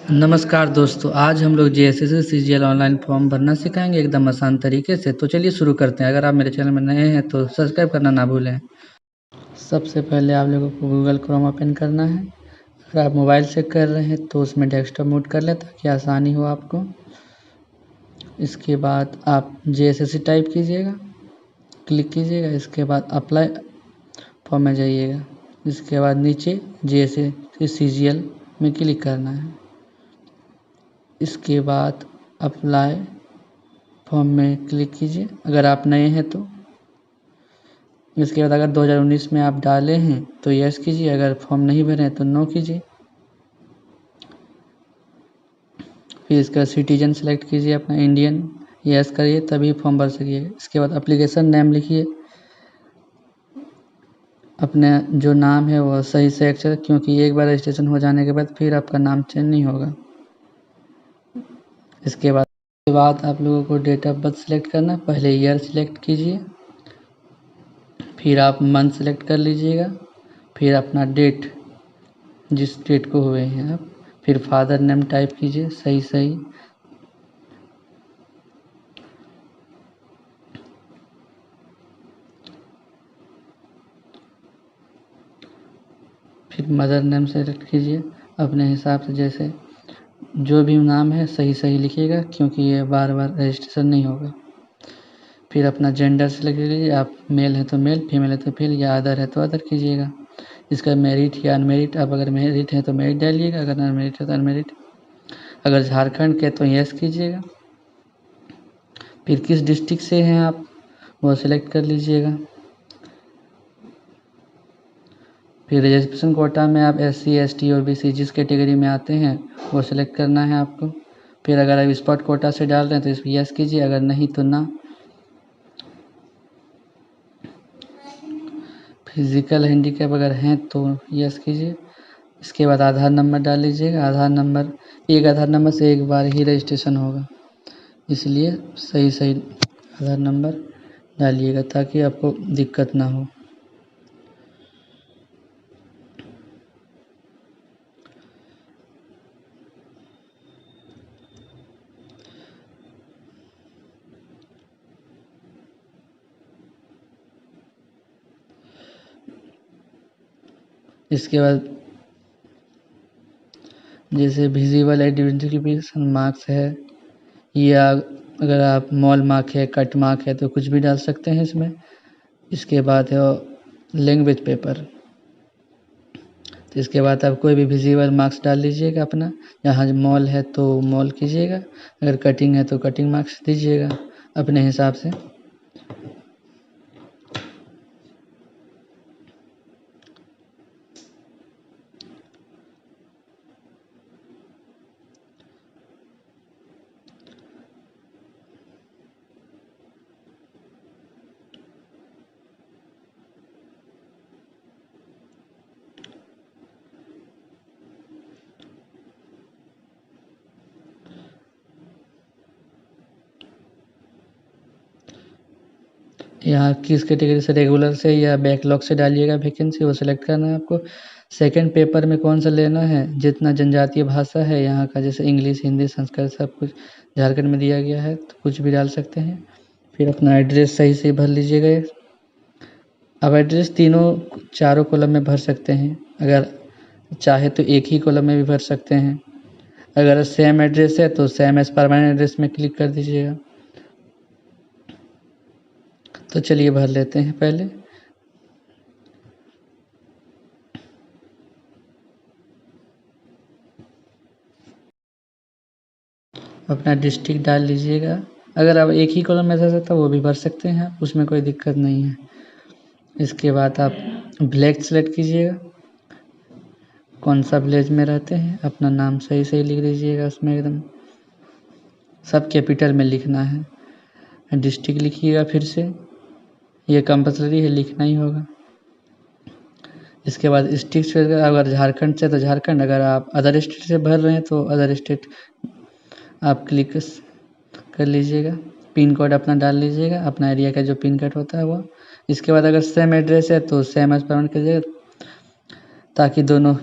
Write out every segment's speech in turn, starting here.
नमस्कार दोस्तों, आज हम लोग जेएसएससी सीजीएल ऑनलाइन फॉर्म भरना सिखाएंगे एकदम आसान तरीके से। तो चलिए शुरू करते हैं। अगर आप मेरे चैनल में नए हैं तो सब्सक्राइब करना ना भूलें। सबसे पहले आप लोगों को गूगल क्रोम ओपन करना है। अगर आप मोबाइल से कर रहे हैं तो उसमें डेस्कटॉप मोड कर लें ताकि आसानी हो आपको। इसके बाद आप जेएसएससी टाइप कीजिएगा, क्लिक कीजिएगा। इसके बाद अप्लाई फॉर्म में जाइएगा। इसके बाद नीचे जेएसएससी सीजीएल में क्लिक करना है। इसके बाद अप्लाई फॉर्म में क्लिक कीजिए अगर आप नए हैं तो। इसके बाद अगर 2019 में आप डाले हैं तो यस कीजिए, अगर फॉर्म नहीं भरे हैं तो नो कीजिए। फिर इसका सिटीजन सेलेक्ट कीजिए अपना, इंडियन, यस करिए तभी फॉर्म भर सकिएगा। इसके बाद एप्लीकेशन नेम लिखिए, अपने जो नाम है वो सही से अक्षर, क्योंकि एक बार रजिस्ट्रेशन हो जाने के बाद फिर आपका नाम चेंज नहीं होगा। इसके बाद आप लोगों को डेट ऑफ बर्थ सेलेक्ट करना है। पहले ईयर सेलेक्ट कीजिए, फिर आप मंथ सेलेक्ट कर लीजिएगा, फिर अपना डेट, जिस डेट को हुए हैं आप, फिर फादर नेम टाइप कीजिए सही। फिर मदर नेम सेलेक्ट कीजिए अपने हिसाब से, जैसे जो भी नाम है सही लिखिएगा, क्योंकि ये बार बार रजिस्ट्रेशन नहीं होगा। फिर अपना जेंडर सेलेक्ट कीजिए, आप मेल है तो मेल, फीमेल है तो फीमेल, या अदर है तो अदर कीजिएगा। इसका मेरिट या अनमेरिट, आप अगर मेरिट है तो मेरिट डालिएगा, अगर अनमेरिट है तो अनमेरिट। अगर झारखंड के तो यस कीजिएगा। फिर किस डिस्ट्रिक्ट से हैं आप वो सिलेक्ट कर लीजिएगा। फिर रिजर्वेशन कोटा में आप SC ST और BC जिस कैटेगरी में आते हैं वो सिलेक्ट करना है आपको। फिर अगर आप स्पॉट कोटा से डाल रहे हैं तो इस पर यस कीजिए, अगर नहीं तो ना। फिजिकल हैंडीकैप अगर हैं तो यस कीजिए। इसके बाद आधार नंबर डाल लीजिएगा। आधार नंबर से एक बार ही रजिस्ट्रेशन होगा, इसलिए सही आधार नंबर डालिएगा ताकि आपको दिक्कत ना हो। इसके बाद जैसे विजिबल आइडेंटिफिकेशन मार्क्स है, या अगर आप मॉल मार्क है, कट मार्क है तो कुछ भी डाल सकते हैं इसमें। इसके बाद है लैंग्वेज पेपर, तो इसके बाद आप कोई भी विजिबल मार्क्स डाल लीजिएगा अपना। यहाँ मॉल है तो मॉल कीजिएगा, अगर कटिंग है तो कटिंग मार्क्स दीजिएगा अपने हिसाब से। यहाँ किस कैटेगरी से, रेगुलर से या बैकलॉग से डालिएगा वैकेंसी, वो सिलेक्ट करना है आपको। सेकंड पेपर में कौन सा लेना है, जितना जनजातीय भाषा है यहाँ का, जैसे इंग्लिश, हिंदी, संस्कृत सब कुछ झारखंड में दिया गया है तो कुछ भी डाल सकते हैं। फिर अपना एड्रेस सही से भर लीजिएगा। अब एड्रेस चारों कॉलम में भर सकते हैं, अगर चाहे तो एक ही कॉलम में भी भर सकते हैं। अगर सेम एड्रेस है तो सेम एज परमानेंट एड्रेस में क्लिक कर दीजिएगा। तो चलिए भर लेते हैं पहले। अपना डिस्ट्रिक्ट डाल लीजिएगा। अगर आप एक ही कॉलम में भर सकते वो भी भर सकते हैं, उसमें कोई दिक्कत नहीं है। इसके बाद आप विलेज सेलेक्ट कीजिएगा, कौन सा विलेज में रहते हैं, अपना नाम सही लिख दीजिएगा उसमें, एकदम सब कैपिटल में लिखना है। डिस्ट्रिक्ट लिखिएगा फिर से, ये कंपलसरी है, लिखना ही होगा। इसके बाद स्टेट से, अगर झारखंड से तो झारखंड, अगर आप अदर स्टेट से भर रहे हैं तो अदर स्टेट आप क्लिक कर लीजिएगा। पिन कोड अपना डाल लीजिएगा, अपना एरिया का जो पिन कोड होता है वो। इसके बाद अगर सेम एड्रेस है तो सेम एज परमानेंट कीजिएगा, ताकि दोनों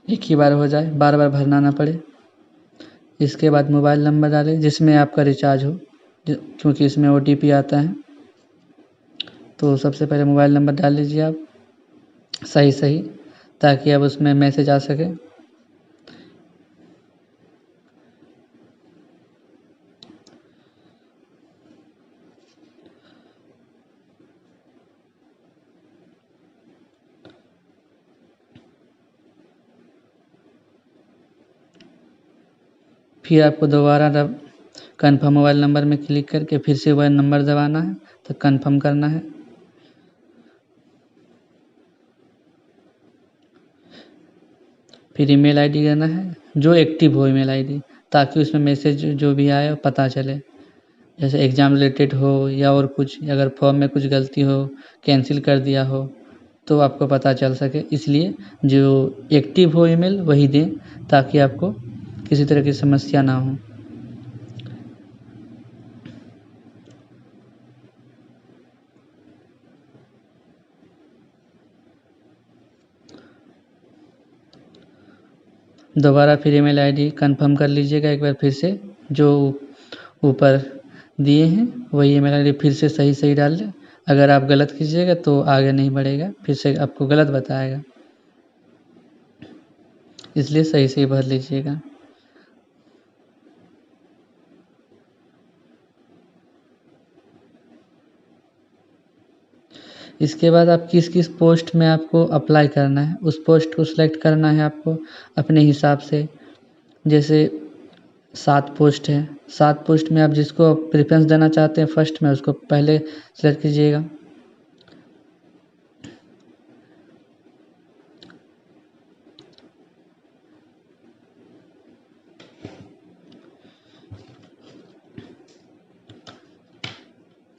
एक ही बार हो जाए, बार बार भरना ना पड़े। इसके बाद मोबाइल नंबर डालें जिसमें आपका रिचार्ज हो, क्योंकि इसमें OTP आता है। तो सबसे पहले मोबाइल नंबर डाल लीजिए आप सही ताकि अब उसमें मैसेज आ सके। फिर आपको दोबारा कन्फर्म मोबाइल नंबर में क्लिक करके फिर से वह नंबर दबाना है, तो कन्फर्म करना है। फिर ईमेल आईडी देना है जो एक्टिव हो ईमेल आईडी, ताकि उसमें मैसेज जो भी आए पता चले, जैसे एग्ज़ाम रिलेटेड हो या और कुछ, अगर फॉर्म में कुछ गलती हो, कैंसिल कर दिया हो, तो आपको पता चल सके। इसलिए जो एक्टिव हो ईमेल वही दें, ताकि आपको किसी तरह की समस्या ना हो। दोबारा फिर ईमेल आईडी कंफर्म कर लीजिएगा एक बार फिर से, जो ऊपर दिए हैं वही ईमेल आईडी फिर से सही डाल लें। अगर आप गलत कीजिएगा तो आगे नहीं बढ़ेगा, फिर से आपको गलत बताएगा, इसलिए सही भर लीजिएगा। इसके बाद आप किस पोस्ट में आपको अप्लाई करना है, उस पोस्ट को सिलेक्ट करना है आपको अपने हिसाब से। जैसे 7 पोस्ट है, 7 पोस्ट में आप जिसको प्रेफ़रेंस देना चाहते हैं फर्स्ट में, उसको पहले सेलेक्ट कीजिएगा।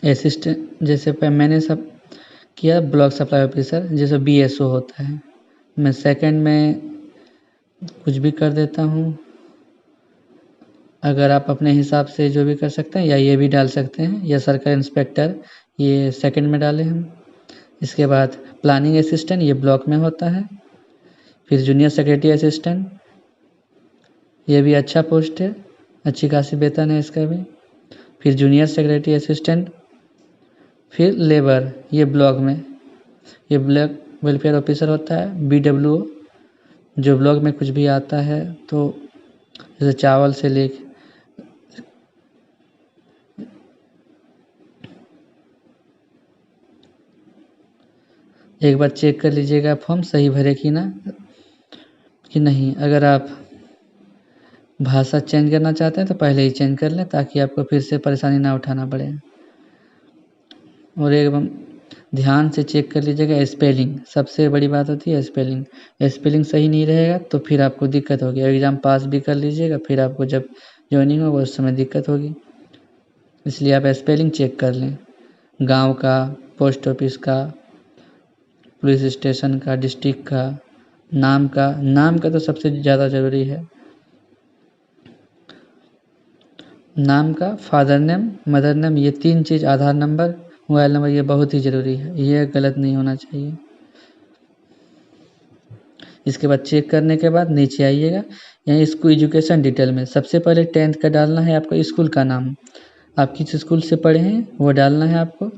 असिस्टेंट जैसे मैंने सब किया ब्लॉक सप्लाई ऑफिसर, जैसे BSO होता है। मैं सेकंड में कुछ भी कर देता हूँ। अगर आप अपने हिसाब से जो भी कर सकते हैं, या ये भी डाल सकते हैं, या सर्कल इंस्पेक्टर, ये सेकंड में डाले हम। इसके बाद प्लानिंग असिस्टेंट, ये ब्लॉक में होता है। फिर जूनियर सेक्रेटरी असिस्टेंट, ये भी अच्छा पोस्ट है, अच्छी खासी वेतन है इसका भी। फिर जूनियर सेक्रेटरी असिस्टेंट, फिर लेबर, ये ब्लॉक में, ये ब्लॉक वेलफेयर ऑफिसर होता है, BWO, जो ब्लॉक में कुछ भी आता है तो जैसे चावल से लेके एक बार चेक कर लीजिएगा फॉर्म सही भरे कि नहीं। अगर आप भाषा चेंज करना चाहते हैं तो पहले ही चेंज कर लें, ताकि आपको फिर से परेशानी ना उठाना पड़े। और एकदम ध्यान से चेक कर लीजिएगा स्पेलिंग, सबसे बड़ी बात होती है स्पेलिंग। स्पेलिंग सही नहीं रहेगा तो फिर आपको दिक्कत होगी। एग्ज़ाम पास भी कर लीजिएगा, फिर आपको जब जॉइनिंग होगा उस समय दिक्कत होगी, इसलिए आप स्पेलिंग चेक कर लें। गांव का, पोस्ट ऑफिस का, पुलिस स्टेशन का, डिस्ट्रिक्ट का, नाम का तो सबसे ज़्यादा ज़रूरी है। नाम का, फादर नेम, मदर नेम, ये 3 चीज़, आधार नंबर, मोबाइल नंबर, ये बहुत ही ज़रूरी है, ये गलत नहीं होना चाहिए। इसके बाद चेक करने के बाद नीचे आइएगा, यहाँ इसको एजुकेशन डिटेल में सबसे पहले 10th का डालना है आपको, स्कूल का नाम, आप किस स्कूल से पढ़े हैं वो डालना है आपको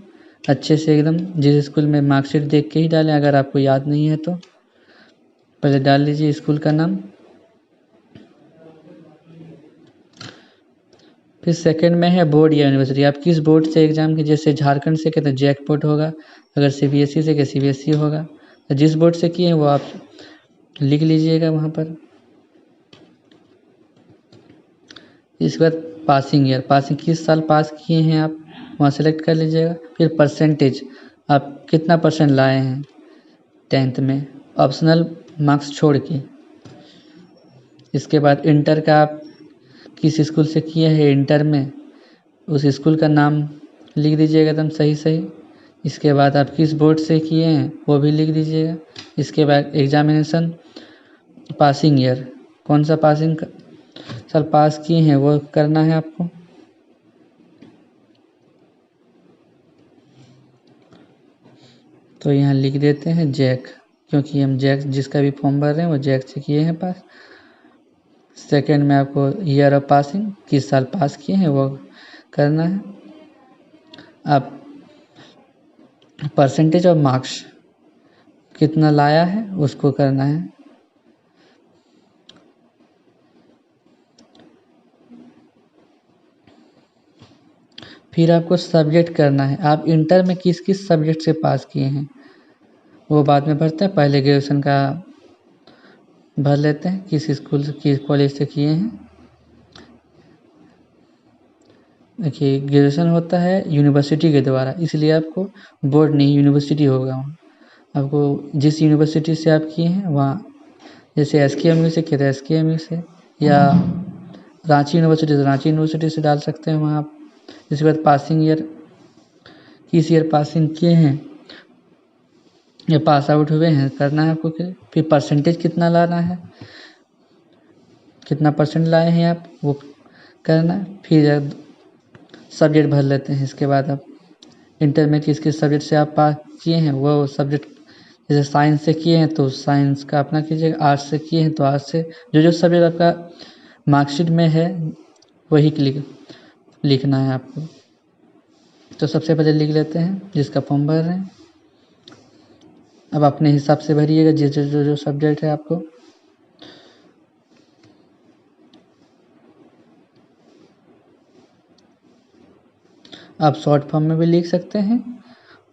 अच्छे से एकदम। जिस स्कूल में मार्कशीट देख के ही डालें, अगर आपको याद नहीं है तो पहले डाल लीजिए स्कूल का नाम। फिर सेकंड में है बोर्ड या यूनिवर्सिटी, आप किस बोर्ड से एग्ज़ाम की, जैसे झारखंड से किए तो जैक बोर्ड होगा, अगर CBSE से किए CBSE होगा। तो जिस बोर्ड से किए हैं वो आप लिख लीजिएगा वहाँ पर। इसके बाद पासिंग ईयर, पासिंग किस साल पास किए हैं आप वहाँ सेलेक्ट कर लीजिएगा। फिर परसेंटेज, आप कितना % लाए हैं 10th में, ऑप्शनल मार्क्स छोड़ के। इसके बाद इंटर का आप किस स्कूल से किए हैं इंटर में, उस स्कूल का नाम लिख दीजिएगा एकदम सही। इसके बाद आप किस बोर्ड से किए हैं वो भी लिख दीजिएगा। इसके बाद एग्जामिनेशन पासिंग ईयर, कौन सा पासिंग साल पास किए हैं वो करना है आपको। तो यहाँ लिख देते हैं जैक, क्योंकि हम जैक जिसका भी फॉर्म भर रहे हैं वो जैक से किए हैं पास। सेकंड में आपको ईयर ऑफ पासिंग, किस साल पास किए हैं वो करना है। आप परसेंटेज ऑफ मार्क्स कितना लाया है उसको करना है। फिर आपको सब्जेक्ट करना है, आप इंटर में किस किस सब्जेक्ट से पास किए हैं वो बाद में भरते हैं, पहले ग्रेजुएशन का भर लेते हैं, किस स्कूल से किस कॉलेज से किए हैं। देखिए ग्रेजुएशन होता है यूनिवर्सिटी के द्वारा, इसलिए आपको बोर्ड नहीं यूनिवर्सिटी होगा वहाँ। आपको जिस यूनिवर्सिटी से आप किए हैं वहाँ, जैसे SKMU से किए थे SKMU से, या रांची यूनिवर्सिटी से रांची यूनिवर्सिटी से डाल सकते हैं वहाँ आप। इसके बाद पासिंग ईयर, किस ईयर पासिंग किए हैं या पास आउट हुए हैं करना है आपको। फिर परसेंटेज कितना लाना है, कितना परसेंट लाए हैं आप वो करना है। फिर सब्जेक्ट भर लेते हैं। इसके बाद आप इंटर में किस किस सब्जेक्ट से आप पास किए हैं वो सब्जेक्ट, जैसे साइंस से किए हैं तो साइंस का अपना कीजिएगा, आर्ट्स से किए हैं तो आर्ट्स से जो जो सब्जेक्ट आपका मार्कशीट में है वही लिखना है आपको। तो सबसे पहले लिख लेते हैं जिसका फॉर्म भर रहे हैं। अब अपने हिसाब से भरिएगा जो सब्जेक्ट है आपको। आप शॉर्ट फॉर्म में भी लिख सकते हैं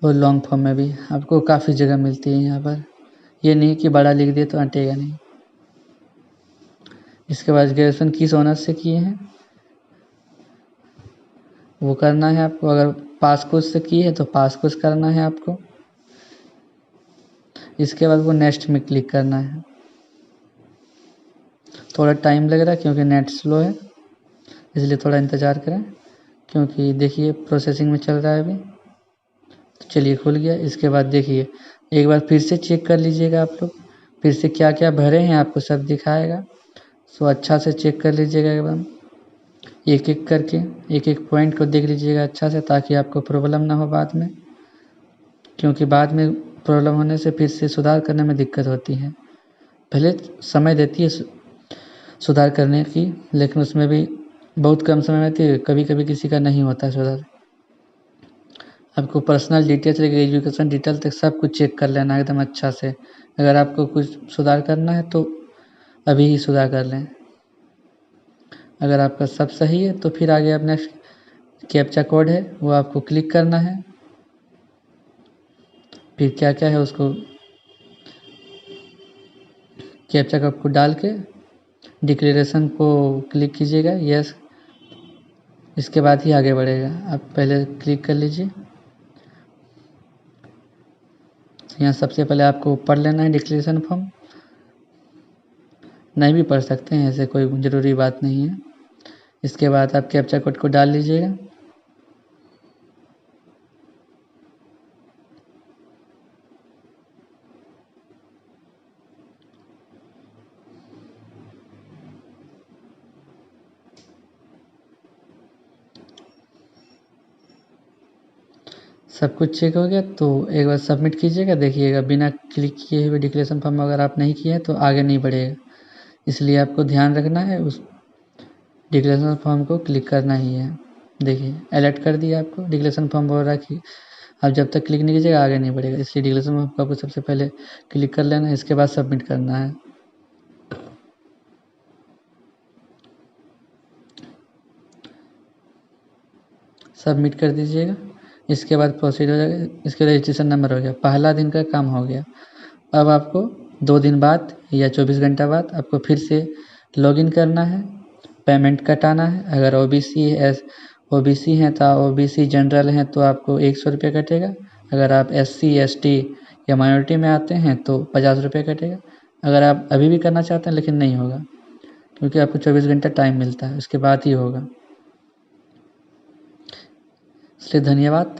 और लॉन्ग फॉर्म में भी, आपको काफ़ी जगह मिलती है यहाँ पर। ये नहीं कि बड़ा लिख दिए तो अटेगा नहीं। इसके बाद ग्रेजुएशन किस ऑनर्स से किए हैं वो करना है आपको। अगर पास कोर्स से किए हैं तो पास कोर्स करना है आपको। इसके बाद वो नेक्स्ट में क्लिक करना है। थोड़ा टाइम लग रहा है क्योंकि नेट स्लो है, इसलिए थोड़ा इंतज़ार करें, क्योंकि देखिए प्रोसेसिंग में चल रहा है अभी। तो चलिए खुल गया। इसके बाद देखिए एक बार फिर से चेक कर लीजिएगा आप लोग, फिर से क्या क्या भरे हैं आपको सब दिखाएगा। सो अच्छा से चेक कर लीजिएगा एकदम एक एक करके, एक एक पॉइंट को देख लीजिएगा अच्छा से, ताकि आपको प्रॉब्लम ना हो बाद में, क्योंकि बाद में प्रॉब्लम होने से फिर से सुधार करने में दिक्कत होती है। पहले समय देती है सुधार करने की, लेकिन उसमें भी बहुत कम समय में थी, कभी कभी किसी का नहीं होता है सुधार। आपको पर्सनल डिटेल्स लेके एजुकेशन डिटेल तक सब कुछ चेक कर लेना है एकदम अच्छा से। अगर आपको कुछ सुधार करना है तो अभी ही सुधार कर लें। अगर आपका सब सही है तो फिर आगे आप नेक्स्ट कैप्चा कोड है वो आपको क्लिक करना है। फिर क्या क्या है उसको कैप्चा कोड को डाल के डिक्लेरेशन को क्लिक कीजिएगा यस। इसके बाद ही आगे बढ़ेगा। आप पहले क्लिक कर लीजिए। यहाँ सबसे पहले आपको पढ़ लेना है डिक्लेरेशन फॉर्म, नहीं भी पढ़ सकते हैं, ऐसे कोई ज़रूरी बात नहीं है। इसके बाद आप कैप्चा कोड को डाल लीजिएगा। सब कुछ चेक हो गया तो एक बार सबमिट कीजिएगा। देखिएगा बिना क्लिक किए हुए डिक्लेरेशन फॉर्म अगर आप नहीं किए हैं तो आगे नहीं बढ़ेगा, इसलिए आपको ध्यान रखना है उस डिक्लेरेशन फॉर्म को क्लिक करना ही है। देखिए अलर्ट कर दिया आपको, डिक्लेरेशन फॉर्म बोल रहा है कि आप जब तक क्लिक नहीं कीजिएगा आगे नहीं बढ़ेगा, इसलिए डिक्लेरेशन फॉर्म को आपको सबसे पहले क्लिक कर लेना है। इसके बाद सबमिट करना है। सबमिट कर दीजिएगा। इसके बाद प्रोसीड हो जाएगा। इसके रजिस्ट्रेशन नंबर हो गया, पहला दिन का काम हो गया। अब आपको 2 दिन बाद या 24 घंटा बाद आपको फिर से लॉगिन करना है, पेमेंट कटाना है। अगर ओबीसी हैं तो ओबीसी जनरल हैं तो आपको 100 रुपये कटेगा। अगर आप SC ST या माइनॉरिटी में आते हैं तो 50 रुपये कटेगा। अगर आप अभी भी करना चाहते हैं लेकिन नहीं होगा, क्योंकि आपको 24 घंटा टाइम मिलता है, उसके बाद ही होगा। इसलिए धन्यवाद।